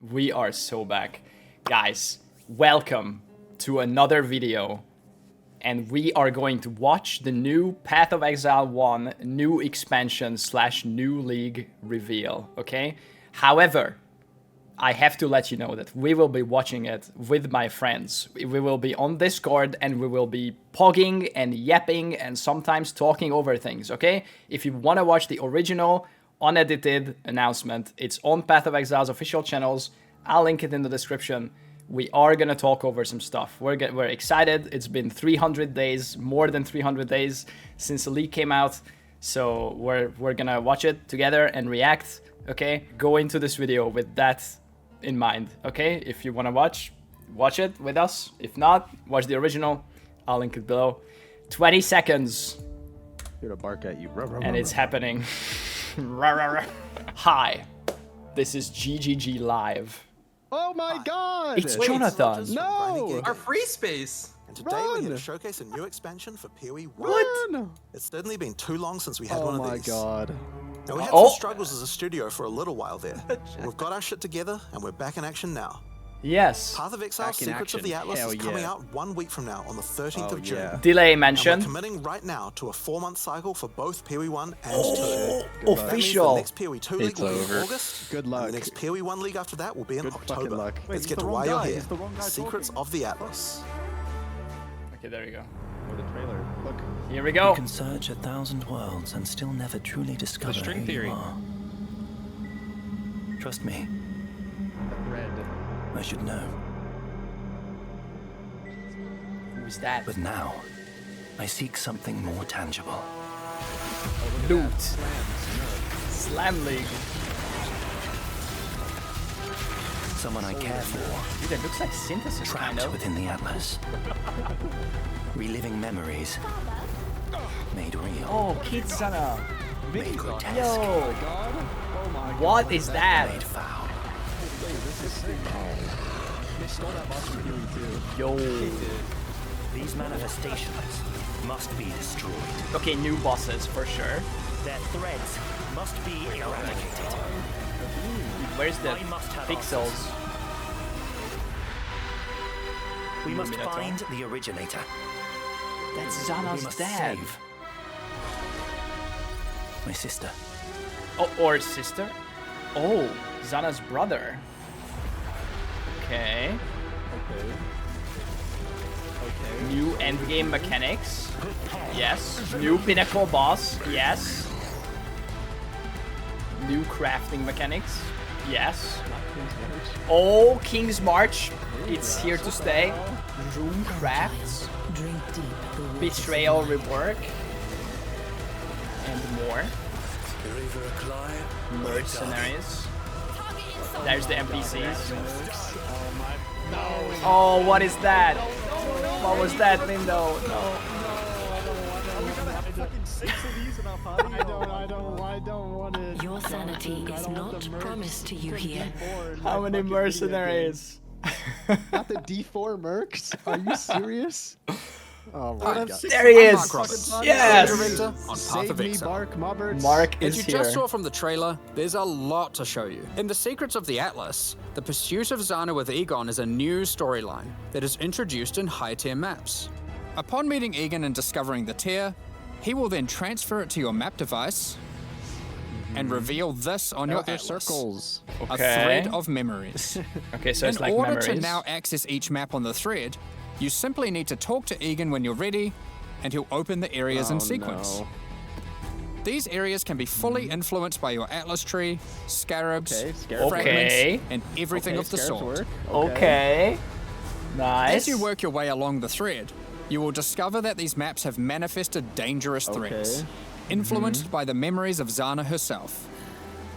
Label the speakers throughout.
Speaker 1: We are so back. Guys, welcome to another video. And we are going to watch the new Path of Exile 1 new expansion / new league reveal, okay? However, I have to let you know that we will be watching it with my friends. We will be on Discord and we will be pogging and yapping and sometimes talking over things, okay? If you want to watch the original, unedited announcement, it's on Path of Exile's official channels. I'll link it in the description. We are gonna talk over some stuff. We're excited. It's been 300 days, more than 300 days since the leak came out. So we're gonna watch it together and react, okay? Go into this video with that in mind, okay? If you wanna watch it with us. If not, watch the original. I'll link it below. 20 seconds.
Speaker 2: Here to bark at you.
Speaker 1: And it's happening. Hi, this is GGG Live.
Speaker 2: Oh my god!
Speaker 1: It's Jonathan.
Speaker 2: No!
Speaker 3: Our free space!
Speaker 4: And today we're here to showcase a new expansion for PoE 1.
Speaker 2: What?
Speaker 4: It's certainly been too long since we had
Speaker 2: Oh
Speaker 4: one of
Speaker 2: my
Speaker 4: these.
Speaker 2: god.
Speaker 4: Now we had
Speaker 1: Oh.
Speaker 4: some struggles as a studio for a little while there. We've got our shit together and we're back in action now.
Speaker 1: Yes.
Speaker 4: Path of Exile
Speaker 2: Back in
Speaker 4: Secrets of
Speaker 2: action.
Speaker 4: the Atlas
Speaker 2: Hell
Speaker 4: is coming
Speaker 2: yeah.
Speaker 4: out 1 week from now on the 13th of June.
Speaker 2: yeah.
Speaker 1: Delay
Speaker 4: And we're
Speaker 1: mentioned.
Speaker 4: committing right now to a 4-month cycle for both PoE 1 and 2.
Speaker 2: Good luck.
Speaker 4: That means
Speaker 1: Official.
Speaker 4: the next PoE 2 league
Speaker 5: It's
Speaker 4: will be
Speaker 5: over.
Speaker 4: in August.
Speaker 2: Good luck.
Speaker 4: And the next PoE 1 league after that will be in
Speaker 2: Good
Speaker 4: October.
Speaker 2: fucking luck. Wait,
Speaker 4: Let's
Speaker 2: he's
Speaker 4: get
Speaker 2: the
Speaker 4: to
Speaker 2: wrong
Speaker 4: why you're
Speaker 2: guy.
Speaker 4: here.
Speaker 2: He's the wrong guy
Speaker 4: Secrets of the Atlas.
Speaker 1: Okay, there you go.
Speaker 2: Oh, the trailer. Look.
Speaker 1: Here we go.
Speaker 6: You can search 1,000 worlds and still never truly discover
Speaker 5: string
Speaker 6: who
Speaker 5: theory.
Speaker 6: you are. Trust me,
Speaker 2: Red.
Speaker 6: I should know.
Speaker 1: Who's that?
Speaker 6: But now, I seek something more tangible.
Speaker 1: Loot. Slam League.
Speaker 6: Someone I care for,
Speaker 1: Dude, it looks like synthesis, kind
Speaker 6: trapped
Speaker 1: of.
Speaker 6: within the Atlas. Reliving memories. Made real.
Speaker 1: Oh, Kid Zana.
Speaker 6: Made grotesque.
Speaker 1: Yo.
Speaker 2: Oh my god.
Speaker 1: What is that?
Speaker 6: Made foul.
Speaker 2: This is sick. They stole that boss from PoE 2.
Speaker 1: Yo.
Speaker 6: These manifestations must be destroyed.
Speaker 1: Okay, new bosses for sure.
Speaker 6: Their threads must be eradicated.
Speaker 1: Where's the
Speaker 6: I must have
Speaker 1: pixels?
Speaker 6: We must
Speaker 1: Minotaur.
Speaker 6: find the originator.
Speaker 1: That's
Speaker 6: We
Speaker 1: Zana's
Speaker 6: must
Speaker 1: dad.
Speaker 6: save my sister.
Speaker 1: Oh, or sister? Oh, Zana's brother. Okay.
Speaker 2: Okay. Okay.
Speaker 1: New endgame mechanics. Yes. New pinnacle boss. Yes. New crafting mechanics. Yes. Oh, King's March. It's here to stay. Room crafts.
Speaker 7: Drink deep. The waters
Speaker 1: Betrayal
Speaker 7: of light.
Speaker 1: rework. And more. Mercenaries. There's the NPCs. Oh, what is that? What was that, Lindo? No.
Speaker 2: I don't want it.
Speaker 7: Your sanity is not promised to you here.
Speaker 1: How many mercenaries?
Speaker 2: Not the D4 mercs? Are you serious? Oh my god.
Speaker 1: There he is.
Speaker 3: Mark Roberts,
Speaker 1: Yes.
Speaker 3: director on Path
Speaker 2: Save
Speaker 3: of
Speaker 2: me,
Speaker 3: Exile.
Speaker 2: Bark Mobberts.
Speaker 1: Mark
Speaker 3: As
Speaker 1: is
Speaker 3: you
Speaker 1: here.
Speaker 3: just saw from the trailer, there's a lot to show you. In the Secrets of the Atlas, the pursuit of Zana with Egon is a new storyline that is introduced in high-tier maps. Upon meeting Egon and discovering the tier, he will then transfer it to your map device and reveal this on your
Speaker 2: Elder
Speaker 3: Atlas.
Speaker 2: circles.
Speaker 3: A
Speaker 1: Okay.
Speaker 3: thread of memories.
Speaker 1: Okay, so it's
Speaker 3: In
Speaker 1: like
Speaker 3: order
Speaker 1: memories.
Speaker 3: to now access each map on the thread, you simply need to talk to Egon when you're ready, and he'll open the areas in
Speaker 2: Oh,
Speaker 3: sequence.
Speaker 2: no.
Speaker 3: These areas can be fully influenced by your Atlas tree, scarabs,
Speaker 2: Okay, scarabs.
Speaker 3: fragments,
Speaker 1: Okay.
Speaker 3: and everything
Speaker 2: Okay,
Speaker 3: of the
Speaker 2: scarabs
Speaker 3: sort.
Speaker 2: work.
Speaker 1: Okay. Nice.
Speaker 3: As you work your way along the thread, you will discover that these maps have manifested dangerous threats,
Speaker 2: Okay.
Speaker 3: influenced by the memories of Zana herself.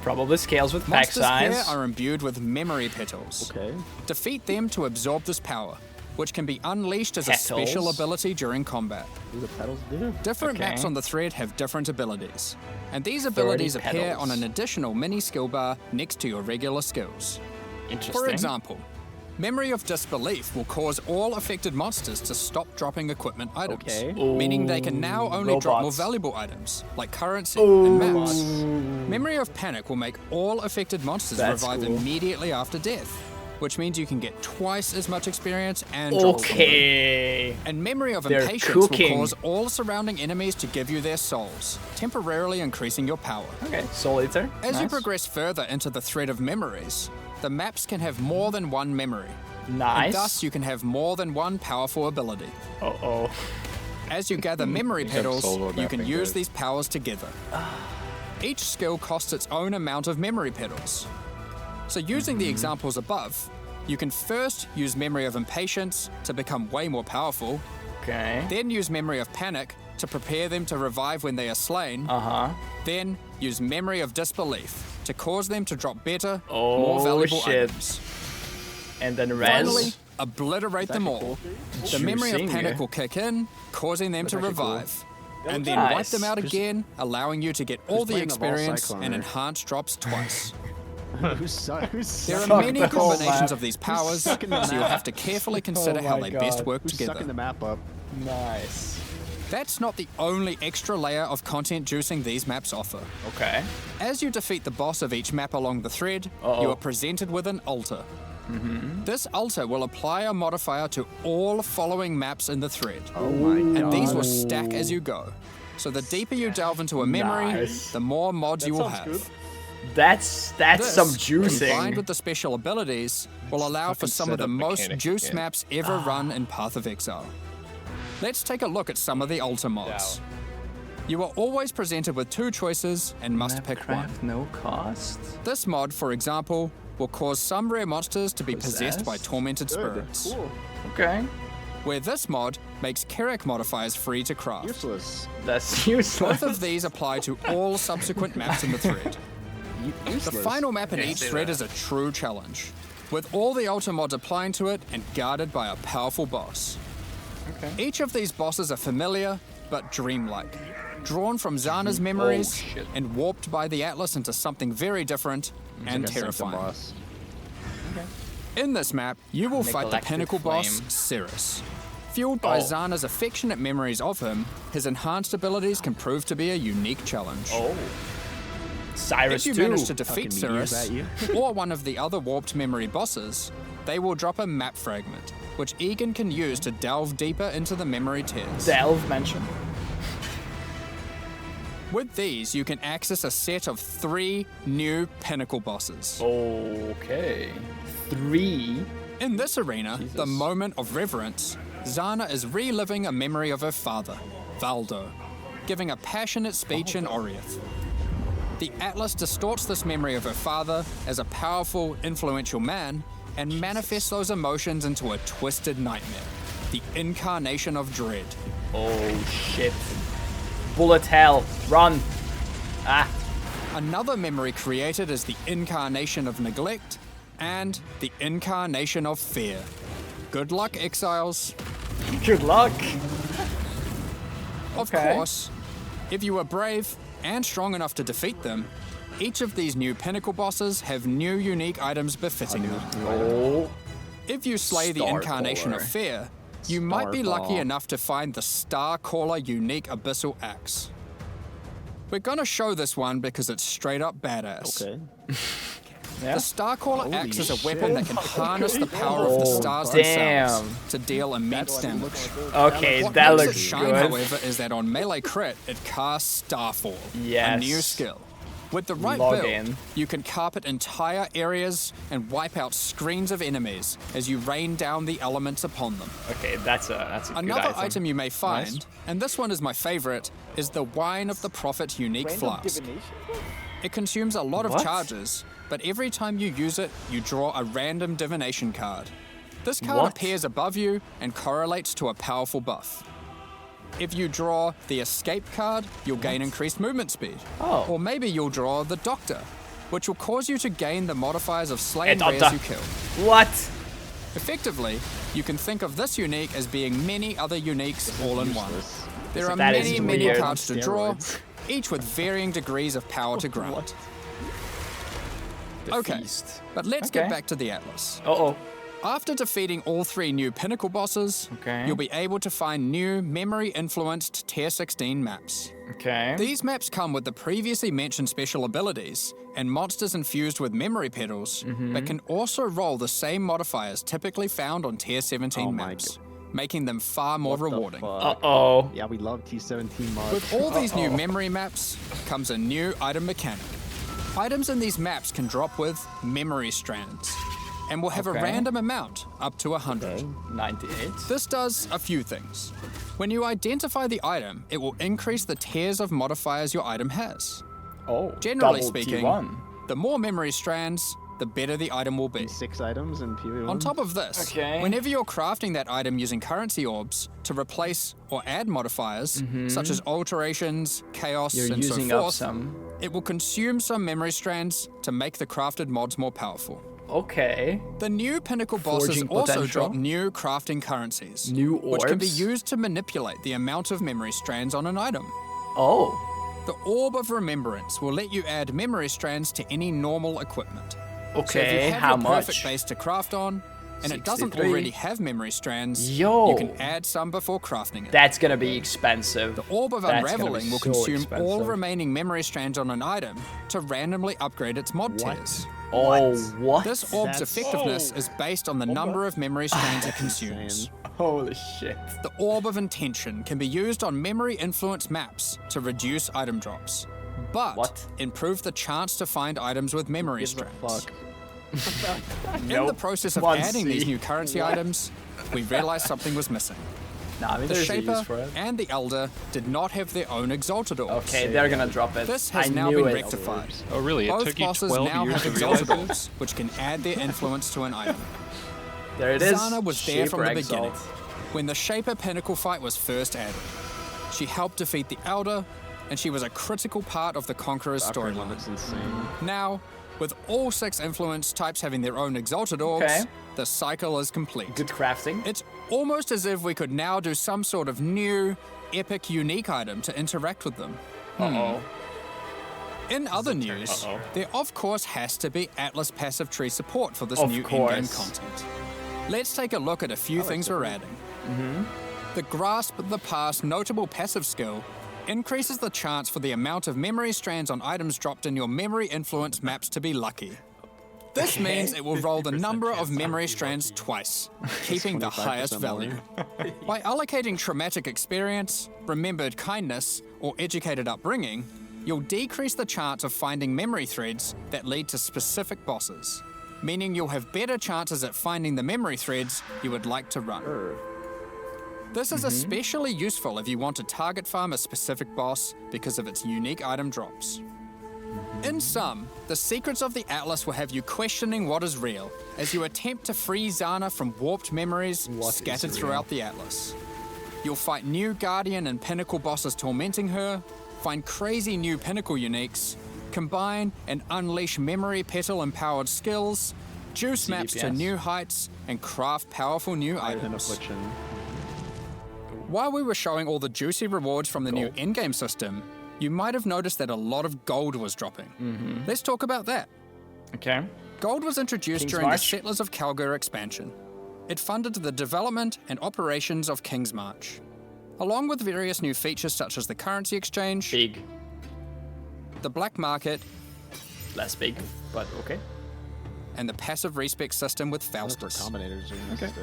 Speaker 1: Probably scales with pack
Speaker 3: Monsters here
Speaker 1: size.
Speaker 3: are imbued with memory petals.
Speaker 2: Okay.
Speaker 3: Defeat them to absorb this power, which can be unleashed as a special
Speaker 1: Petals?
Speaker 3: ability during combat.
Speaker 2: What do the pedals do?
Speaker 3: Different
Speaker 1: Okay.
Speaker 3: maps on the thread have different abilities, and these abilities appear
Speaker 1: petals.
Speaker 3: on an additional mini skill bar next to your regular skills.
Speaker 1: Interesting.
Speaker 3: For example, Memory of Disbelief will cause all affected monsters to stop dropping equipment items,
Speaker 2: Okay.
Speaker 3: meaning they can now only drop more
Speaker 1: robots.
Speaker 3: valuable items, like currency and maps. Memory of Panic will make all affected monsters
Speaker 1: That's
Speaker 3: revive
Speaker 1: cool.
Speaker 3: immediately after death, which means you can get twice as much experience and drop some loot.
Speaker 1: Okay.
Speaker 3: And Memory of
Speaker 1: They're
Speaker 3: Impatience
Speaker 1: cooking.
Speaker 3: will cause all surrounding enemies to give you their souls, temporarily increasing your power.
Speaker 1: Okay, Soul Eater.
Speaker 3: As you
Speaker 1: Nice.
Speaker 3: progress further into the thread of memories, the maps can have more than one memory.
Speaker 1: Nice.
Speaker 3: And thus, you can have more than one powerful ability.
Speaker 1: Uh-oh.
Speaker 3: As you gather memory pedals,
Speaker 5: solo
Speaker 3: you can
Speaker 5: mapping,
Speaker 3: use
Speaker 5: guys.
Speaker 3: these powers together. Each skill costs its own amount of memory pedals. So using the examples above, you can first use Memory of Impatience to become way more powerful,
Speaker 1: Okay.
Speaker 3: then use Memory of Panic to prepare them to revive when they are slain,
Speaker 1: Uh-huh.
Speaker 3: then use Memory of Disbelief to cause them to drop better,
Speaker 1: Oh,
Speaker 3: more valuable
Speaker 1: shit.
Speaker 3: items.
Speaker 1: And then Res.
Speaker 3: Finally, obliterate them all. The Memory of
Speaker 1: Juicing.
Speaker 3: Panic will kick in, causing them to revive. And then
Speaker 1: Nice.
Speaker 3: wipe them out again, allowing you to get all the
Speaker 2: playing the ball
Speaker 3: experience
Speaker 2: cyclone
Speaker 3: and
Speaker 2: there?
Speaker 3: enhanced drops twice.
Speaker 2: Who's
Speaker 3: There are
Speaker 1: Fuck
Speaker 3: many
Speaker 1: the whole
Speaker 3: combinations
Speaker 1: map.
Speaker 3: of these powers, so
Speaker 2: sucking the
Speaker 3: you'll
Speaker 2: map?
Speaker 3: have to carefully consider how
Speaker 1: my
Speaker 3: they best
Speaker 1: God.
Speaker 3: work
Speaker 2: Who's sucking
Speaker 3: together.
Speaker 2: the map up?
Speaker 1: Nice.
Speaker 3: That's not the only extra layer of content juicing these maps offer.
Speaker 1: Okay.
Speaker 3: As you defeat the boss of each map along the thread,
Speaker 1: Uh-oh.
Speaker 3: you are presented with an altar. This altar will apply a modifier to all following maps in the thread.
Speaker 2: Oh my god.
Speaker 3: And these will stack as you go. So the deeper you delve into a memory,
Speaker 1: Nice.
Speaker 3: the more mods you will have.
Speaker 1: That's
Speaker 3: This,
Speaker 1: some
Speaker 3: combined
Speaker 1: juicing.
Speaker 3: with the special abilities, will allow for
Speaker 5: fucking
Speaker 3: some of the
Speaker 5: setup
Speaker 3: most
Speaker 5: mechanic
Speaker 3: juice
Speaker 5: again.
Speaker 3: maps ever run in Path of Exile. Let's take a look at some of the altar mods. You are always presented with two choices and must pick one.
Speaker 1: Craft no cost.
Speaker 3: This mod, for example, will cause some rare monsters to be possessed by
Speaker 1: Possessed?
Speaker 3: tormented spirits,
Speaker 1: Okay.
Speaker 3: where this mod makes Kerek modifiers free to craft.
Speaker 2: Useless.
Speaker 1: That's useless.
Speaker 3: Both of these apply to all subsequent maps in the thread. The
Speaker 2: Useless.
Speaker 3: final map in each thread is a true challenge, with all the altar mods applying to it and guarded by a powerful boss.
Speaker 1: Okay.
Speaker 3: Each of these bosses are familiar, but dreamlike, drawn from Zana's memories
Speaker 1: shit.
Speaker 3: and warped by the Atlas into something very different and terrifying.
Speaker 5: Boss.
Speaker 3: In this map, you will fight the
Speaker 1: Neglected
Speaker 3: pinnacle boss,
Speaker 1: flame.
Speaker 3: Cirrus. Fueled by
Speaker 1: Oh.
Speaker 3: Zana's affectionate memories of him, his enhanced abilities can prove to be a unique challenge.
Speaker 1: Oh. Cyrus
Speaker 3: If you
Speaker 1: too.
Speaker 3: manage to defeat
Speaker 2: Fucking meteors
Speaker 3: Cirrus,
Speaker 2: at you.
Speaker 3: or one of the other warped memory bosses, they will drop a map fragment, which Egan can use to delve deeper into the memory tears.
Speaker 1: Delve mentioned.
Speaker 3: With these, you can access a set of 3 new pinnacle bosses.
Speaker 1: Okay. 3.
Speaker 3: In this arena, the moment of reverence, Zana is reliving a memory of her father, Valdo, giving a passionate speech in Oriath. The Atlas distorts this memory of her father as a powerful, influential man and manifests those emotions into a twisted nightmare, the incarnation of dread.
Speaker 1: Oh shit. Bullet hell. Run. Ah.
Speaker 3: Another memory created is the incarnation of neglect and the incarnation of fear. Good luck, exiles.
Speaker 1: Good luck.
Speaker 3: Of
Speaker 1: Okay.
Speaker 3: course, if you are brave and strong enough to defeat them, each of these new pinnacle bosses have new unique items befitting them.
Speaker 1: Oh.
Speaker 3: If you slay the
Speaker 1: Star
Speaker 3: incarnation
Speaker 1: Caller.
Speaker 3: of fear, you might be lucky
Speaker 2: Starball.
Speaker 3: enough to find the Star Caller unique abyssal axe. We're gonna show this one because it's straight up badass.
Speaker 2: Okay.
Speaker 1: Yeah.
Speaker 3: The Star Caller
Speaker 2: Holy
Speaker 3: axe is a
Speaker 2: shit.
Speaker 3: weapon that can harness the power of the
Speaker 1: Oh,
Speaker 3: stars
Speaker 1: damn.
Speaker 3: themselves to deal immense damage.
Speaker 1: Okay,
Speaker 3: What
Speaker 1: that
Speaker 3: makes
Speaker 1: looks
Speaker 3: it shine,
Speaker 1: good.
Speaker 3: however, is that on melee crit, it casts Starfall, a
Speaker 1: Yes.
Speaker 3: new skill. With the right
Speaker 1: Log
Speaker 3: build,
Speaker 1: in.
Speaker 3: you can carpet entire areas and wipe out screens of enemies as you rain down the elements upon them.
Speaker 1: Okay, that's a good
Speaker 3: Another
Speaker 1: item.
Speaker 3: item you may find, and this one is my favorite, is the Wine of the Prophet unique flask. It consumes a lot of
Speaker 1: What?
Speaker 3: charges, but every time you use it, you draw a random divination card. This card
Speaker 1: What?
Speaker 3: appears above you and correlates to a powerful buff. If you draw the Escape card, you'll gain increased movement speed.
Speaker 1: Oh.
Speaker 3: Or maybe you'll draw the Doctor, which will cause you to gain the modifiers of slain
Speaker 1: Doctor.
Speaker 3: rares you kill.
Speaker 1: What?
Speaker 3: Effectively, you can think of this unique as being many other uniques all in one. There are
Speaker 1: That is
Speaker 3: many
Speaker 1: weird.
Speaker 3: cards to draw,
Speaker 2: Steroids.
Speaker 3: each with varying degrees of power to grant.
Speaker 1: The
Speaker 3: Okay,
Speaker 1: feast.
Speaker 3: but let's
Speaker 1: Okay.
Speaker 3: get back to the Atlas.
Speaker 1: Uh-oh.
Speaker 3: After defeating all 3 new pinnacle bosses,
Speaker 1: Okay.
Speaker 3: you'll be able to find new memory-influenced Tier 16 maps.
Speaker 1: Okay.
Speaker 3: These maps come with the previously mentioned special abilities and monsters infused with memory petals, but can also roll the same modifiers typically found on Tier 17
Speaker 2: Oh my
Speaker 3: maps, making them far more
Speaker 2: What the
Speaker 3: rewarding.
Speaker 2: fuck?
Speaker 1: Uh-oh.
Speaker 2: Yeah, we love T17 mods.
Speaker 3: With all these new memory maps comes a new item mechanic. Items in these maps can drop with memory strands and will have a
Speaker 1: Okay.
Speaker 3: random amount up to 100.
Speaker 1: 98.
Speaker 3: This does a few things. When you identify the item, it will increase the tiers of modifiers your item has.
Speaker 1: Oh,
Speaker 3: Generally
Speaker 1: double
Speaker 3: speaking,
Speaker 1: T1.
Speaker 3: the more memory strands, the better the item will be.
Speaker 2: 6 items in PoE.
Speaker 3: On top of this,
Speaker 1: Okay.
Speaker 3: whenever you're crafting that item using currency orbs to replace or add modifiers, such as alterations, chaos,
Speaker 1: You're
Speaker 3: and so
Speaker 1: using up
Speaker 3: forth,
Speaker 1: some.
Speaker 3: it will consume some memory strands to make the crafted mods more powerful.
Speaker 1: Okay.
Speaker 3: The new pinnacle bosses
Speaker 1: Forging
Speaker 3: also
Speaker 1: potential.
Speaker 3: drop new crafting currencies,
Speaker 1: New
Speaker 3: which can be
Speaker 1: orbs?
Speaker 3: used to manipulate the amount of memory strands on an item.
Speaker 1: Oh.
Speaker 3: The Orb of Remembrance will let you add memory strands to any normal equipment. So if you
Speaker 1: Okay,
Speaker 3: have
Speaker 1: how
Speaker 3: your perfect
Speaker 1: much?
Speaker 3: base to craft on, and it doesn't
Speaker 1: 63.
Speaker 3: already have memory strands,
Speaker 1: Yo.
Speaker 3: you can add some before crafting it.
Speaker 1: That's gonna be expensive.
Speaker 3: The Orb of
Speaker 1: That's gonna be
Speaker 3: Unraveling will
Speaker 1: so
Speaker 3: consume all
Speaker 1: expensive.
Speaker 3: remaining memory strands on an item to randomly upgrade its mod tiers.
Speaker 1: Oh, what?
Speaker 3: This orb's
Speaker 2: That's-
Speaker 3: effectiveness is based on the number of memory strands it consumes.
Speaker 1: Holy shit.
Speaker 3: The Orb of Intention can be used on memory influence maps to reduce item drops, but
Speaker 1: What?
Speaker 3: improve the chance to find items with memory
Speaker 2: Give a
Speaker 3: strands.
Speaker 2: fuck.
Speaker 3: In the process of
Speaker 1: One
Speaker 3: adding these
Speaker 1: C.
Speaker 3: new currency items, we realized something was missing.
Speaker 1: Nah, I mean,
Speaker 3: The
Speaker 1: there's a use
Speaker 3: Shaper
Speaker 1: for it.
Speaker 3: and the Elder did not have their own exalted orbs.
Speaker 1: Okay, they're gonna drop it.
Speaker 3: This has
Speaker 1: I
Speaker 3: now
Speaker 1: knew
Speaker 3: been
Speaker 1: it.
Speaker 3: rectified.
Speaker 5: Oh, really? It
Speaker 3: Both
Speaker 5: took you
Speaker 3: bosses
Speaker 5: 12
Speaker 3: now
Speaker 5: years
Speaker 3: have
Speaker 5: to realize
Speaker 3: exalted
Speaker 5: this?
Speaker 3: orbs, which can add their influence to an item.
Speaker 1: There it is.
Speaker 3: Zana was there from the
Speaker 1: Shaper
Speaker 3: beginning,
Speaker 1: Exalt.
Speaker 3: when the Shaper Pinnacle fight was first added. She helped defeat the Elder, and she was a critical part of the Conqueror's
Speaker 2: Upgrade
Speaker 3: storyline.
Speaker 2: limit's insane.
Speaker 3: Now, with all 6 influence types having their own exalted orbs,
Speaker 1: Okay.
Speaker 3: the cycle is complete.
Speaker 1: Good crafting.
Speaker 3: It's almost as if we could now do some sort of new, epic, unique item to interact with them.
Speaker 1: Uh-oh.
Speaker 3: In other news,
Speaker 5: Uh-oh.
Speaker 3: there of course has to be Atlas passive tree support for this
Speaker 1: Of
Speaker 3: new
Speaker 1: course.
Speaker 3: in-game content. Let's take a look at a few things we're adding. The Grasp the Past notable passive skill increases the chance for the amount of memory strands on items dropped in your memory influence maps to be lucky. This means it will roll the number of memory strands twice, keeping the highest
Speaker 2: 25% more.
Speaker 3: value. By allocating traumatic experience, remembered kindness, or educated upbringing, you'll decrease the chance of finding memory threads that lead to specific bosses, meaning you'll have better chances at finding the memory threads you would like to run. This is especially useful if you want to target farm a specific boss because of its unique item drops. In sum, the secrets of the Atlas will have you questioning what is real as you attempt to free Zana from warped memories scattered throughout the Atlas. You'll fight new Guardian and Pinnacle bosses tormenting her, find crazy new Pinnacle uniques, combine and unleash memory petal empowered skills, juice maps to
Speaker 1: CDPS.
Speaker 3: new heights, and craft powerful new
Speaker 2: An
Speaker 3: items.
Speaker 2: affliction.
Speaker 3: While we were showing all the juicy rewards from the new in-game system, you might have noticed that a lot of gold was dropping. Let's talk about that.
Speaker 1: Okay.
Speaker 3: Gold was introduced
Speaker 1: King's
Speaker 3: during
Speaker 1: March?
Speaker 3: the Settlers of Kalgur expansion. It funded the development and operations of King's March, along with various new features such as the currency exchange,
Speaker 1: Big.
Speaker 3: the black market,
Speaker 1: Less big, but okay.
Speaker 3: and the passive respec system with
Speaker 2: That's where
Speaker 3: Faustus.
Speaker 2: combinators are used.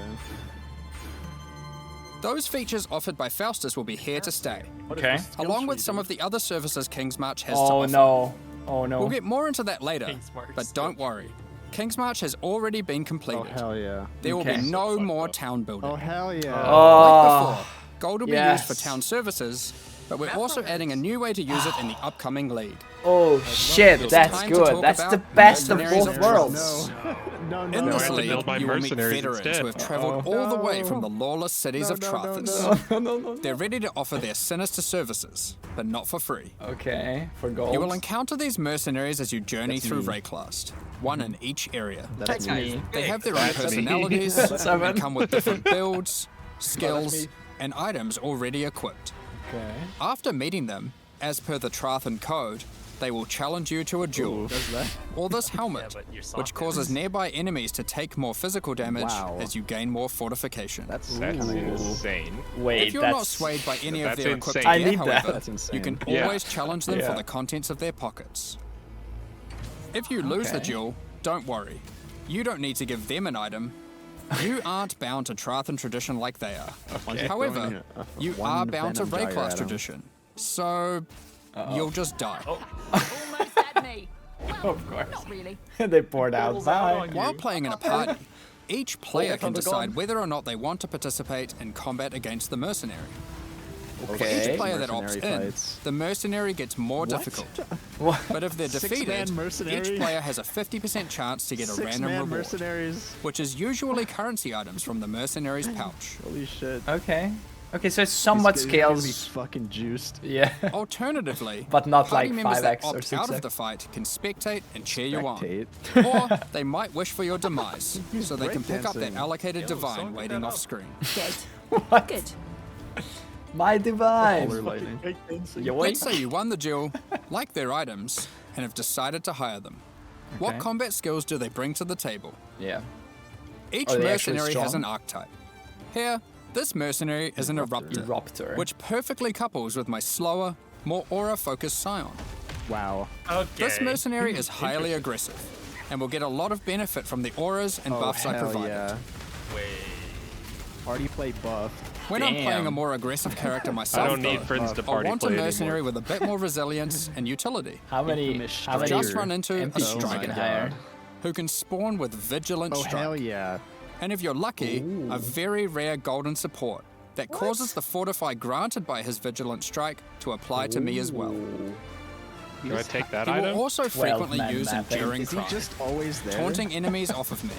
Speaker 3: Those features offered by Faustus will be here to stay,
Speaker 1: Okay.
Speaker 3: along with some of the other services King's March has to
Speaker 1: Oh
Speaker 3: offer.
Speaker 1: no. Oh no.
Speaker 3: We'll get more into that later, but don't worry. King's March has already been
Speaker 2: Oh,
Speaker 3: completed.
Speaker 2: hell yeah.
Speaker 3: There will
Speaker 1: Okay.
Speaker 3: be no more town building.
Speaker 2: Oh, hell yeah.
Speaker 1: Oh.
Speaker 3: Like before, gold will be used for
Speaker 1: yes.
Speaker 3: town services, but we're also adding a new way to use it in the upcoming league.
Speaker 1: Oh shit,
Speaker 3: It's
Speaker 1: that's
Speaker 3: time to
Speaker 1: good.
Speaker 3: talk
Speaker 1: That's the
Speaker 3: about
Speaker 1: best of
Speaker 3: Mercenaries
Speaker 1: both
Speaker 3: of
Speaker 1: worlds.
Speaker 2: No,
Speaker 3: In
Speaker 5: I
Speaker 3: this
Speaker 5: have to
Speaker 3: league,
Speaker 5: build my
Speaker 3: you will meet
Speaker 5: mercenaries
Speaker 3: veterans
Speaker 5: instead.
Speaker 3: who have traveled all the way from the lawless cities of Trathus. They're ready to offer their sinister services, but not for free.
Speaker 1: Okay, for gold.
Speaker 3: You will encounter these mercenaries as you journey
Speaker 2: That's
Speaker 3: through
Speaker 2: me.
Speaker 3: Rayclast, one in each area.
Speaker 1: That's me.
Speaker 3: They have their own
Speaker 5: That's me.
Speaker 3: personalities
Speaker 1: Seven.
Speaker 3: and come with different builds, skills,
Speaker 1: me.
Speaker 3: and items already equipped.
Speaker 1: Okay.
Speaker 3: After meeting them, as per the Trathan code, they will challenge you to a duel.
Speaker 2: Does that?
Speaker 3: Or this helmet, which causes nearby enemies to take more physical damage
Speaker 2: Wow.
Speaker 3: as you gain more fortification.
Speaker 2: That's
Speaker 5: That's
Speaker 2: kinda cool.
Speaker 5: insane.
Speaker 1: Wait,
Speaker 3: If you're
Speaker 1: that's
Speaker 3: not swayed by any of
Speaker 5: That's
Speaker 3: their equipped
Speaker 5: insane.
Speaker 1: I
Speaker 3: gear,
Speaker 1: need that.
Speaker 3: however,
Speaker 2: That's insane.
Speaker 3: you can
Speaker 5: Yeah.
Speaker 3: always challenge them
Speaker 1: Yeah.
Speaker 3: for the contents of their pockets. If you lose the
Speaker 1: Okay.
Speaker 3: duel, don't worry. You don't need to give them an item. You aren't bound to Trathan tradition like they are. However,
Speaker 2: Throwing
Speaker 3: you
Speaker 2: one
Speaker 3: are bound to
Speaker 2: Venom Gyre
Speaker 3: Rayclass
Speaker 2: at 'em.
Speaker 3: tradition. So, you'll just die.
Speaker 8: Almost at me. Well,
Speaker 1: Of course.
Speaker 8: not really.
Speaker 1: They poured out. Bye.
Speaker 3: While playing in a party, each player can decide whether or not they want to participate in combat against the mercenary. For
Speaker 1: Okay.
Speaker 3: each player that opts
Speaker 2: Mercenary
Speaker 3: in,
Speaker 2: fights.
Speaker 3: the mercenary gets more difficult. But if they're defeated,
Speaker 2: Six-man mercenary?
Speaker 3: each player has a 50% chance to get a random
Speaker 2: Six-man
Speaker 3: reward,
Speaker 2: mercenaries.
Speaker 3: which is usually currency items from the mercenary's pouch.
Speaker 2: Holy shit.
Speaker 1: Okay. Okay, so it somewhat
Speaker 2: These guys are gonna be
Speaker 1: scales.
Speaker 2: fucking juiced.
Speaker 1: Yeah.
Speaker 3: Alternatively,
Speaker 1: But not
Speaker 3: party
Speaker 1: like
Speaker 3: members that
Speaker 1: 5x or
Speaker 3: opt out
Speaker 1: 6x.
Speaker 3: of the fight can spectate and cheer you on.
Speaker 2: Spectate.
Speaker 3: Or they might wish for your demise, so they can pick up their
Speaker 2: breakdancing.
Speaker 3: allocated divine waiting off screen.
Speaker 8: Dead. Good.
Speaker 1: My divine.
Speaker 2: Polar lightning.
Speaker 1: You
Speaker 3: Let's
Speaker 1: wait.
Speaker 3: say you won the duel, like their items, and have decided to hire them. What
Speaker 1: Okay.
Speaker 3: combat skills do they bring to the table?
Speaker 1: Yeah.
Speaker 3: Each
Speaker 1: Are they actually
Speaker 3: mercenary has
Speaker 1: strong?
Speaker 3: an archetype. Here, this mercenary is an eruptor,
Speaker 1: Eruptor.
Speaker 3: which perfectly couples with my slower, more aura-focused scion.
Speaker 2: Wow.
Speaker 3: This mercenary is highly aggressive, and will get a lot of benefit from the auras and buffs I
Speaker 2: hell
Speaker 3: provide.
Speaker 2: yeah. Party play buff.
Speaker 3: When I'm playing a
Speaker 1: Damn.
Speaker 3: more aggressive character myself,
Speaker 5: I don't need
Speaker 3: though,
Speaker 5: friends to
Speaker 3: I
Speaker 5: party
Speaker 3: want a
Speaker 5: play
Speaker 3: mercenary
Speaker 5: anymore.
Speaker 3: with a bit more resilience and utility,
Speaker 1: How many?
Speaker 2: Infamous
Speaker 1: How many?
Speaker 3: just run into a
Speaker 1: NPCs you
Speaker 3: striker
Speaker 1: can hire?
Speaker 3: who can spawn with vigilant
Speaker 2: Oh,
Speaker 3: strike.
Speaker 2: hell yeah.
Speaker 3: And if you're lucky, a very rare golden support that causes the fortify granted by his vigilant strike to apply to me as well.
Speaker 5: Do I take that
Speaker 3: He will
Speaker 5: item?
Speaker 3: also frequently
Speaker 1: 12-man
Speaker 3: use
Speaker 1: mapping.
Speaker 3: enduring
Speaker 2: Is he
Speaker 3: cry,
Speaker 2: just always there?
Speaker 3: taunting enemies off of me,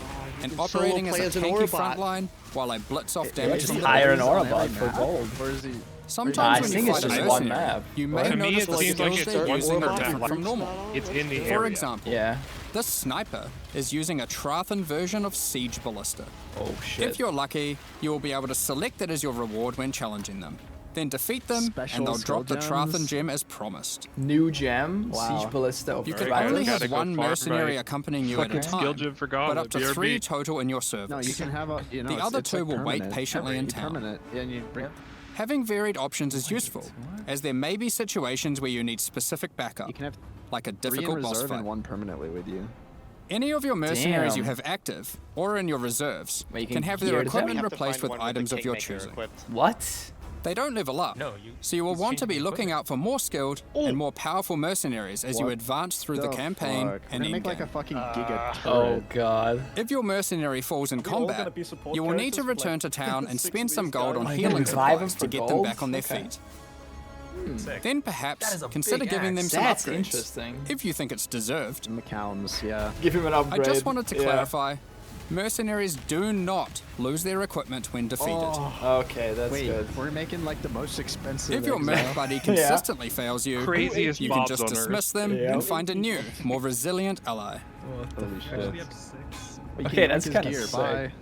Speaker 3: and operating as
Speaker 9: play
Speaker 3: a
Speaker 9: as an
Speaker 3: tanky
Speaker 9: Orbot.
Speaker 3: front line while I blitz off damage
Speaker 1: Just
Speaker 3: from the
Speaker 1: hire an
Speaker 3: back.
Speaker 1: Aurabot for gold.
Speaker 2: Or is he?
Speaker 3: Sometimes
Speaker 1: I
Speaker 3: when
Speaker 1: think
Speaker 3: you
Speaker 1: it's
Speaker 3: fight a
Speaker 1: just one
Speaker 3: mercenary,
Speaker 1: map.
Speaker 3: you may
Speaker 5: To me,
Speaker 3: notice
Speaker 5: it
Speaker 3: the
Speaker 5: seems like
Speaker 3: skills
Speaker 5: it's
Speaker 3: they're
Speaker 5: one
Speaker 3: using are
Speaker 5: map.
Speaker 3: different from normal.
Speaker 5: It's in the
Speaker 3: For
Speaker 5: area.
Speaker 3: example,
Speaker 1: Yeah.
Speaker 3: this sniper is using a Trathan version of Siege Ballista.
Speaker 1: Oh shit.
Speaker 3: If you're lucky, you will be able to select it as your reward when challenging them. Then defeat them,
Speaker 2: Special
Speaker 3: and they'll drop the
Speaker 2: skill gems?
Speaker 3: Trathan gem as promised.
Speaker 1: New gem.
Speaker 2: Wow.
Speaker 1: Siege Ballista of
Speaker 3: You can
Speaker 5: Alright,
Speaker 3: only
Speaker 5: gotta
Speaker 3: have
Speaker 5: go
Speaker 3: one
Speaker 5: farm
Speaker 3: mercenary
Speaker 5: my
Speaker 3: accompanying you at a
Speaker 5: fucking skill
Speaker 3: time,
Speaker 5: gem for
Speaker 3: but
Speaker 5: Gauntlet,
Speaker 3: up to
Speaker 5: BRB.
Speaker 3: 3 total in your service.
Speaker 2: No, you can have a. You know,
Speaker 3: The other
Speaker 2: it's
Speaker 3: two
Speaker 2: like
Speaker 3: will wait
Speaker 2: permanent.
Speaker 3: patiently in
Speaker 2: It's
Speaker 3: town.
Speaker 2: Permanent. Yeah, and you bring.
Speaker 3: Having varied options is useful, as there may be situations where you need specific backup,
Speaker 2: You can have
Speaker 3: like a
Speaker 2: 3 in
Speaker 3: difficult boss
Speaker 2: reserve
Speaker 3: fight.
Speaker 2: and 1 permanently with you.
Speaker 3: Any of your mercenaries you
Speaker 1: Damn.
Speaker 3: have active, or in your reserves,
Speaker 1: Wait, you
Speaker 3: can
Speaker 1: can
Speaker 3: have
Speaker 1: gear
Speaker 3: their
Speaker 1: them?
Speaker 3: equipment
Speaker 1: You
Speaker 9: have to
Speaker 3: replaced
Speaker 9: find
Speaker 3: with
Speaker 9: one with the
Speaker 3: items of your
Speaker 9: Kingmaker
Speaker 3: choosing.
Speaker 9: equipped.
Speaker 1: What?
Speaker 3: They don't level up, so you will want to be looking out for more skilled and more powerful mercenaries as you
Speaker 2: What
Speaker 3: advance through the campaign
Speaker 2: fuck? We're
Speaker 3: and
Speaker 2: gonna make like a
Speaker 3: endgame.
Speaker 2: fucking giga
Speaker 1: Oh
Speaker 2: turret.
Speaker 1: god.
Speaker 3: If your mercenary falls in combat, you will need to return to town and spend some gold on
Speaker 1: Oh, you
Speaker 3: healing
Speaker 1: can revive them
Speaker 3: supplies to
Speaker 1: for
Speaker 3: get them
Speaker 1: gold?
Speaker 3: back on their
Speaker 1: Okay.
Speaker 3: feet. Then perhaps consider giving them some
Speaker 1: That's
Speaker 3: upgrades,
Speaker 1: interesting.
Speaker 3: if you think it's deserved.
Speaker 2: McCown's, yeah.
Speaker 1: Give him an
Speaker 3: I
Speaker 1: upgrade.
Speaker 3: just wanted to
Speaker 1: Yeah.
Speaker 3: clarify, mercenaries do not lose their equipment when defeated.
Speaker 1: Okay, that's
Speaker 2: Wait,
Speaker 1: good.
Speaker 2: we're making like the most expensive.
Speaker 3: If your
Speaker 2: Exile.
Speaker 3: merc buddy consistently fails you,
Speaker 5: Craziest
Speaker 3: you can
Speaker 5: mobs
Speaker 3: just
Speaker 5: on
Speaker 3: dismiss
Speaker 5: Earth.
Speaker 3: them
Speaker 1: Yep.
Speaker 3: and find a new, more resilient ally.
Speaker 2: Holy shit. But you can
Speaker 1: Okay,
Speaker 2: use
Speaker 1: that's
Speaker 2: his
Speaker 1: kinda
Speaker 2: gear.
Speaker 1: sick.
Speaker 2: Bye.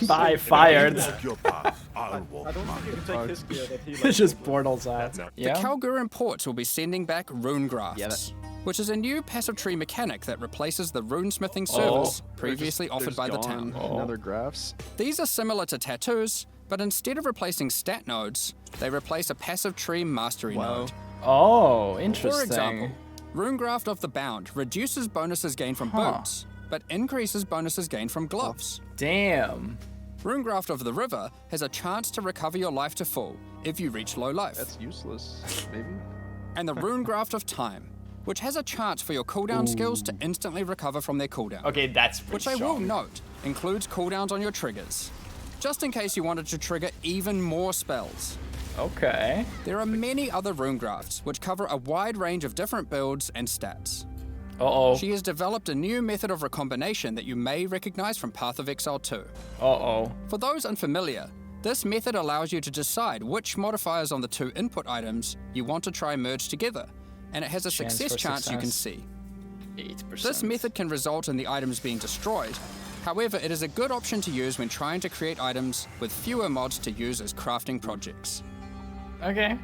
Speaker 1: Bye, fired.
Speaker 4: Your path, I'll walk mine.
Speaker 1: It's just portals out.
Speaker 3: The
Speaker 1: Yeah.
Speaker 3: Kalgurin ports will be sending back Runecrafts,
Speaker 2: Yeah, that-
Speaker 3: which is a new passive tree mechanic that replaces the runesmithing
Speaker 1: Oh.
Speaker 3: service previously offered by the town.
Speaker 2: Another graphs.
Speaker 3: These are similar to tattoos, but instead of replacing stat nodes, they replace a passive tree mastery node.
Speaker 1: Oh,
Speaker 3: For
Speaker 1: interesting.
Speaker 3: example, Runegraft of the Bound reduces bonuses gained from
Speaker 1: Huh.
Speaker 3: boots, but increases bonuses gained from gloves.
Speaker 1: Damn.
Speaker 3: Runegraft of the River has a chance to recover your life to full if you reach low life.
Speaker 2: That's useless. Maybe.
Speaker 3: And the Runegraft of Time, which has a chance for your cooldown skills to instantly recover from their cooldown.
Speaker 1: Okay, that's pretty
Speaker 3: Which I will
Speaker 1: strong.
Speaker 3: note includes cooldowns on your triggers, just in case you wanted to trigger even more spells.
Speaker 1: Okay.
Speaker 3: There are many other Runegrafts which cover a wide range of different builds and stats.
Speaker 1: Uh-oh.
Speaker 3: She has developed a new method of recombination that you may recognize from Path of Exile 2.
Speaker 1: Uh-oh.
Speaker 3: For those unfamiliar, this method allows you to decide which modifiers on the 2 input items you want to try merge together, and it has a
Speaker 1: Chance
Speaker 3: success
Speaker 1: for
Speaker 3: chance you can
Speaker 1: success.
Speaker 3: see.
Speaker 1: 8%.
Speaker 3: This method can result in the items being destroyed. However, it is a good option to use when trying to create items with fewer mods to use as crafting projects.
Speaker 1: Okay.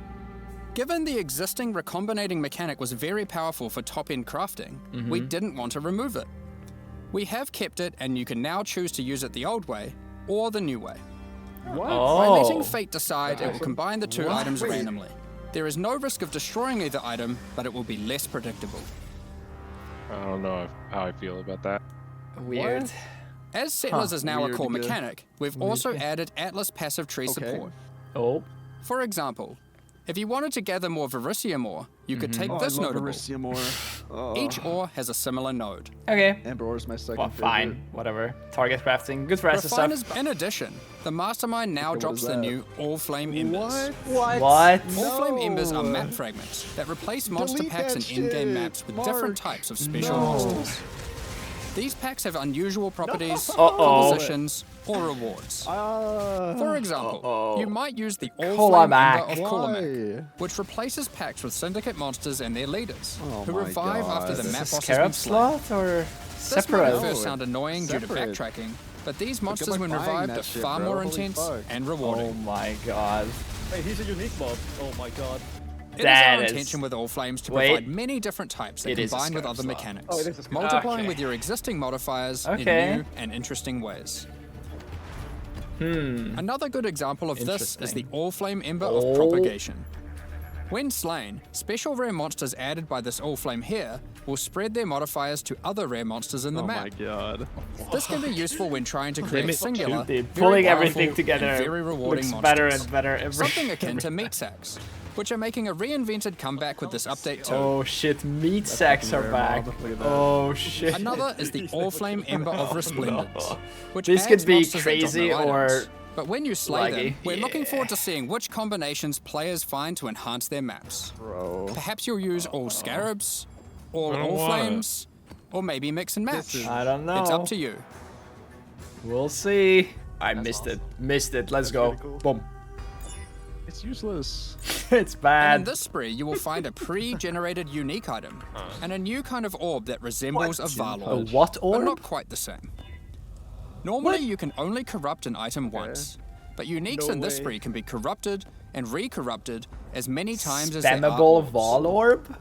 Speaker 3: Given the existing recombinating mechanic was very powerful for top-end crafting, we didn't want to remove it. We have kept it, and you can now choose to use it the old way or the new way.
Speaker 2: What?
Speaker 3: By
Speaker 1: Oh.
Speaker 3: letting fate decide, it will combine the two items randomly. There is no risk of destroying either item, but it will be less predictable.
Speaker 5: I don't know how I feel about that.
Speaker 1: Weird.
Speaker 3: As Settlers is now a
Speaker 2: Weird,
Speaker 3: core
Speaker 2: yeah.
Speaker 3: mechanic, we've also added Atlas passive tree support.
Speaker 1: Oh.
Speaker 3: For example, if you wanted to gather more Verisium ore, you could take this
Speaker 2: I love
Speaker 3: notable.
Speaker 2: Verisium ore. Oh.
Speaker 3: Each ore has a similar node.
Speaker 1: Okay.
Speaker 2: Ember ore is my second
Speaker 1: Well,
Speaker 2: favorite.
Speaker 1: fine. Whatever. Target crafting. Good rest of stuff.
Speaker 3: Refiners, in addition, the Mastermind now
Speaker 2: Okay, what
Speaker 3: drops
Speaker 2: is
Speaker 3: the
Speaker 2: that?
Speaker 3: new Allflame embers.
Speaker 1: What?
Speaker 3: Allflame embers are
Speaker 2: No.
Speaker 3: map fragments that replace monster
Speaker 2: Delete
Speaker 3: packs
Speaker 2: that
Speaker 3: and in-game
Speaker 2: shit,
Speaker 3: maps with
Speaker 2: Mark.
Speaker 3: different types of special monsters. These packs have unusual properties,
Speaker 1: Uh-oh.
Speaker 3: compositions, or rewards. For example, you might use the Allflame
Speaker 1: Kolamak.
Speaker 3: Ember of Kolamak,
Speaker 2: Why?
Speaker 3: which replaces packs with syndicate monsters and their leaders,
Speaker 2: Oh
Speaker 3: who
Speaker 2: my
Speaker 3: revive after
Speaker 2: God.
Speaker 3: the map
Speaker 1: Is this
Speaker 3: boss has been
Speaker 1: Scarab
Speaker 3: slain.
Speaker 1: slot or
Speaker 3: This might at
Speaker 1: separate?
Speaker 3: first sound annoying due to
Speaker 2: Separate.
Speaker 3: backtracking, but these monsters
Speaker 2: like
Speaker 3: when
Speaker 2: buying
Speaker 3: revived
Speaker 2: that
Speaker 3: are
Speaker 2: shit,
Speaker 3: far
Speaker 2: bro.
Speaker 3: more
Speaker 2: Holy
Speaker 3: intense
Speaker 2: fuck.
Speaker 3: and
Speaker 1: Oh
Speaker 3: rewarding.
Speaker 1: my god.
Speaker 9: Wait, he's a unique mob. Oh my god.
Speaker 3: It is
Speaker 1: That
Speaker 3: our
Speaker 1: is-
Speaker 3: intention with Allflames to
Speaker 1: Wait.
Speaker 3: provide many different types that
Speaker 1: It is a
Speaker 3: combine with
Speaker 1: scarab
Speaker 3: other
Speaker 1: slot.
Speaker 3: mechanics,
Speaker 9: Oh, it is a scarab.
Speaker 3: multiplying
Speaker 1: Okay.
Speaker 3: with your existing modifiers
Speaker 1: Okay.
Speaker 3: in new and interesting ways. Another good example of this is the
Speaker 1: Interesting.
Speaker 3: Allflame Ember
Speaker 1: Oh.
Speaker 3: of Propagation. When slain, special rare monsters added by this Allflame here will spread their modifiers to other rare monsters in the
Speaker 2: Oh
Speaker 3: map.
Speaker 2: my god.
Speaker 3: This can be useful when trying to create singular,
Speaker 1: Dude,
Speaker 3: very
Speaker 1: pulling
Speaker 3: powerful,
Speaker 1: everything together
Speaker 3: and very rewarding
Speaker 1: looks
Speaker 3: monsters.
Speaker 1: better and better every
Speaker 3: Something akin to meat sacks, which are making a reinvented comeback with this update too.
Speaker 1: Oh shit, meat sacks are
Speaker 2: rare
Speaker 1: back.
Speaker 2: mob. Look at that.
Speaker 1: Oh shit.
Speaker 3: Another is the Allflame Ember of Resplendence, which
Speaker 1: This
Speaker 3: adds
Speaker 1: could be
Speaker 3: monsters that drop
Speaker 1: crazy
Speaker 3: no
Speaker 1: or
Speaker 3: items. But when you slay them,
Speaker 1: laggy.
Speaker 3: we're looking forward to seeing which combinations players find to enhance their maps.
Speaker 2: Bro.
Speaker 3: Perhaps you'll use all scarabs, all
Speaker 5: I don't want
Speaker 3: Allflames, or maybe mix and match.
Speaker 1: I don't know.
Speaker 3: It's up to you.
Speaker 1: We'll see. I missed it. Missed it. Let's go.
Speaker 2: pretty cool.
Speaker 1: Boom.
Speaker 2: It's useless.
Speaker 1: It's
Speaker 3: And
Speaker 1: bad.
Speaker 3: in this spree, you will find a pre-generated unique item and a new kind of orb that resembles a
Speaker 1: A
Speaker 3: Varlord,
Speaker 1: what
Speaker 3: but
Speaker 1: orb?
Speaker 3: not quite the same. Normally, you can only corrupt an item once, but uniques
Speaker 2: No
Speaker 3: in this
Speaker 2: way.
Speaker 3: spree can be corrupted and re-corrupted as many times as they are
Speaker 1: Spammable
Speaker 3: orbs.
Speaker 1: Vol Orb?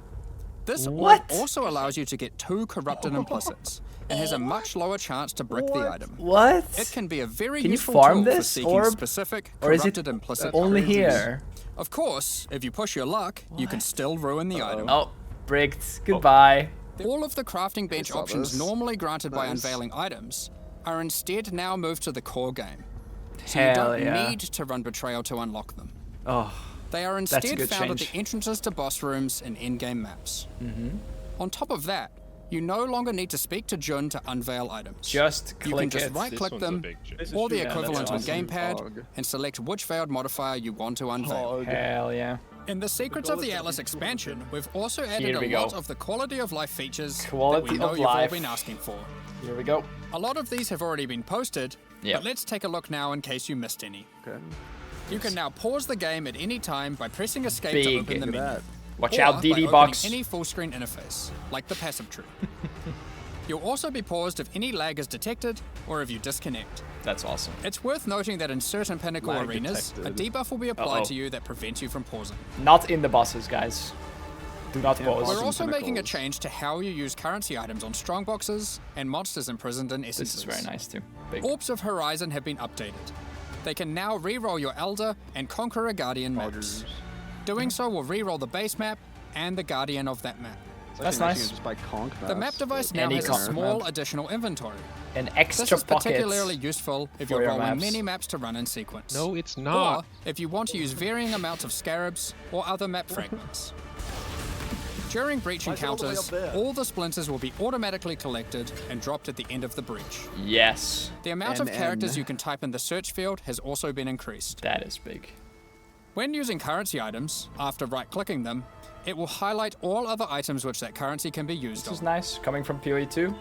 Speaker 3: This
Speaker 1: What?
Speaker 3: orb also allows you to get 2 corrupted implicits and has a much lower chance to brick the item.
Speaker 1: What?
Speaker 3: It can be a very
Speaker 1: Can you
Speaker 3: useful
Speaker 1: farm
Speaker 3: tool for
Speaker 1: this
Speaker 3: seeking
Speaker 1: orb?
Speaker 3: specific
Speaker 1: Or is it
Speaker 3: corrupted implicit
Speaker 1: only
Speaker 3: items.
Speaker 1: here?
Speaker 3: Of course, if you push your luck, you can still ruin the item.
Speaker 1: Oh, bricked. Goodbye.
Speaker 3: All of the crafting bench
Speaker 2: saw
Speaker 3: options
Speaker 2: this.
Speaker 3: normally granted by
Speaker 2: Nice.
Speaker 3: unveiling items are instead now moved to the core game. So
Speaker 1: Hell
Speaker 3: you don't
Speaker 1: yeah.
Speaker 3: need to run Betrayal to unlock them.
Speaker 1: Oh,
Speaker 3: They are
Speaker 1: a
Speaker 3: instead
Speaker 1: good
Speaker 3: found at
Speaker 1: change.
Speaker 3: the entrances to boss rooms and in-game maps. On top of that, you no longer need to speak to Jun to unveil items.
Speaker 1: just
Speaker 3: You
Speaker 1: click
Speaker 3: can just
Speaker 1: it.
Speaker 3: right-click
Speaker 5: one's a
Speaker 3: them,
Speaker 5: big change.
Speaker 9: This is
Speaker 3: or the
Speaker 9: true. Yeah,
Speaker 3: equivalent on
Speaker 1: that's
Speaker 3: gamepad,
Speaker 2: Hog.
Speaker 3: and select which veiled modifier you want to unveil.
Speaker 1: Hell yeah.
Speaker 3: In the Secrets of the Atlas expansion, we've also added
Speaker 1: Here
Speaker 3: a
Speaker 1: we go.
Speaker 3: lot of the quality of life features
Speaker 1: Quality
Speaker 3: that we know
Speaker 1: of
Speaker 3: you've all
Speaker 1: life.
Speaker 3: been asking for.
Speaker 1: Here we go.
Speaker 3: A lot of these have already been posted,
Speaker 1: Yeah.
Speaker 3: but let's take a look now in case you missed any.
Speaker 2: Okay.
Speaker 3: You can now pause the game at any time by pressing escape
Speaker 1: Big.
Speaker 3: to open the
Speaker 1: Look
Speaker 3: menu.
Speaker 2: that.
Speaker 1: Watch
Speaker 3: or
Speaker 1: out,
Speaker 3: by
Speaker 1: DD
Speaker 3: opening
Speaker 1: box.
Speaker 3: any full screen interface, like the passive tree. You'll also be paused if any lag is detected or if you disconnect.
Speaker 1: That's awesome.
Speaker 3: It's worth noting that in certain Pinnacle
Speaker 2: Lag
Speaker 3: arenas, a
Speaker 2: detected.
Speaker 3: debuff will be applied
Speaker 1: Uh-oh.
Speaker 3: to you that prevents you from pausing.
Speaker 1: Not in the bosses, guys. Do not pause.
Speaker 3: We're
Speaker 2: Awesome
Speaker 3: also making a
Speaker 2: Pinnacles.
Speaker 3: change to how you use currency items on strongboxes and monsters imprisoned in
Speaker 1: This
Speaker 3: essences.
Speaker 1: is very nice too. Big.
Speaker 3: Orbs of Horizon have been updated. They can now re-roll your Elder and Conqueror Guardian maps.
Speaker 2: Augers.
Speaker 3: Doing so will re-roll the base map and the Guardian of that map.
Speaker 2: It's
Speaker 1: That's
Speaker 2: actually
Speaker 1: nice.
Speaker 2: Just buy conch
Speaker 3: The map
Speaker 2: maps,
Speaker 3: device
Speaker 2: but-
Speaker 3: now
Speaker 1: Any
Speaker 3: has a
Speaker 1: conquer
Speaker 3: small
Speaker 1: map.
Speaker 3: additional inventory.
Speaker 1: An
Speaker 3: This
Speaker 1: extra
Speaker 3: is
Speaker 1: pocket.
Speaker 3: particularly useful if
Speaker 1: for
Speaker 3: you're
Speaker 1: your
Speaker 3: rolling
Speaker 1: maps.
Speaker 3: many maps to run in sequence.
Speaker 5: No, it's
Speaker 3: Or
Speaker 5: not.
Speaker 3: if you want to use varying amounts of scarabs or other map fragments. During breach
Speaker 9: Why is it all the way
Speaker 3: encounters,
Speaker 9: up there?
Speaker 3: all the splinters will be automatically collected and dropped at the end of the breach.
Speaker 1: Yes,
Speaker 3: The amount of characters
Speaker 2: NN.
Speaker 3: you can type in the search field has also been increased.
Speaker 1: that is big.
Speaker 3: When using currency items, after right-clicking them, it will highlight all other items which that currency can be used
Speaker 1: This is
Speaker 3: on.
Speaker 1: nice. Coming from PoE 2.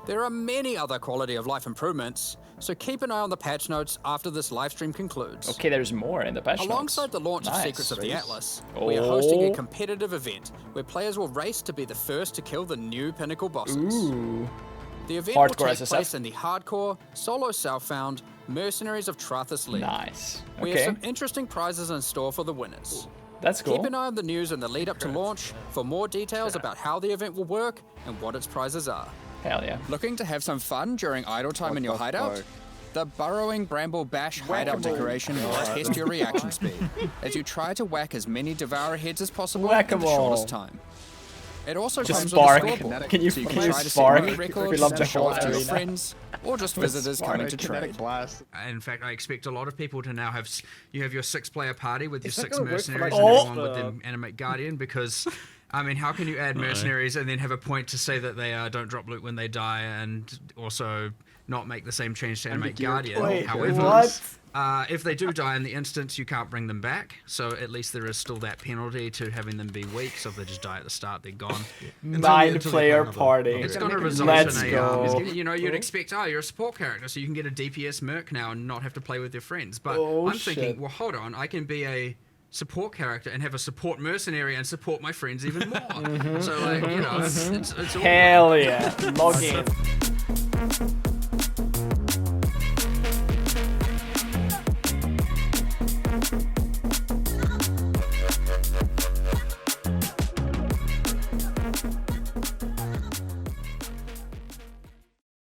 Speaker 3: There are many other quality of life improvements, so keep an eye on the patch notes after this livestream concludes.
Speaker 1: Okay, there's more in the patch notes.
Speaker 3: Alongside the launch of
Speaker 1: Nice.
Speaker 3: Secrets of the Atlas, we are hosting
Speaker 1: Oh.
Speaker 3: a competitive event where players will race to be the first to kill the new Pinnacle bosses.
Speaker 1: Ooh.
Speaker 3: The event
Speaker 1: Hardcore
Speaker 3: will take
Speaker 1: SSF?
Speaker 3: place in the hardcore, solo self-found Mercenaries of Trathis League.
Speaker 1: Nice.
Speaker 3: We have
Speaker 1: Okay.
Speaker 3: some interesting prizes in store for the winners.
Speaker 1: That's cool.
Speaker 3: Keep an eye on the news in the lead up to launch for more details about how the event will work and what its prizes are.
Speaker 1: Hell yeah.
Speaker 3: Looking to have some fun during idle time in your hideout? The Burrowing Bramble Bash hideout decoration will test your reaction speed as you try to whack as many Devourer heads as possible in the shortest time. It also
Speaker 1: Just
Speaker 3: comes
Speaker 1: spark.
Speaker 3: with a scoreboard,
Speaker 1: Can you
Speaker 3: so you
Speaker 1: can
Speaker 3: can
Speaker 1: you
Speaker 3: try to
Speaker 1: spark?
Speaker 3: set new records
Speaker 1: We love the
Speaker 3: to show
Speaker 1: whole
Speaker 3: off to your
Speaker 1: arena.
Speaker 3: friends or just visitors coming to trade.
Speaker 2: Blast.
Speaker 10: In fact, I expect a lot of people to now have you have your 6-player party with your
Speaker 9: Is that
Speaker 10: 6
Speaker 9: gonna work for,
Speaker 10: mercenaries
Speaker 9: like,
Speaker 10: and
Speaker 9: most,
Speaker 10: everyone with them animate guardian, because I mean, how can you add mercenaries and then have a point to say that they don't drop loot when they die, and also not make the same change to animate guardian?
Speaker 1: Wait,
Speaker 10: However,
Speaker 1: what?
Speaker 10: if they do die in the instance, you can't bring them back, so at least there is still that penalty to having them be weak. So if they just die at the start, they're gone.
Speaker 1: 9-player party.
Speaker 10: It's going to result
Speaker 1: Let's
Speaker 10: in a,
Speaker 1: go.
Speaker 10: you know, you'd expect, you're a support character, so you can get a DPS merc now and not have to play with your friends. But I'm thinking, well, hold on, I can be a support character and have a support mercenary and support my friends even more. So, like, you know, it's all
Speaker 1: Hell yeah. Log in.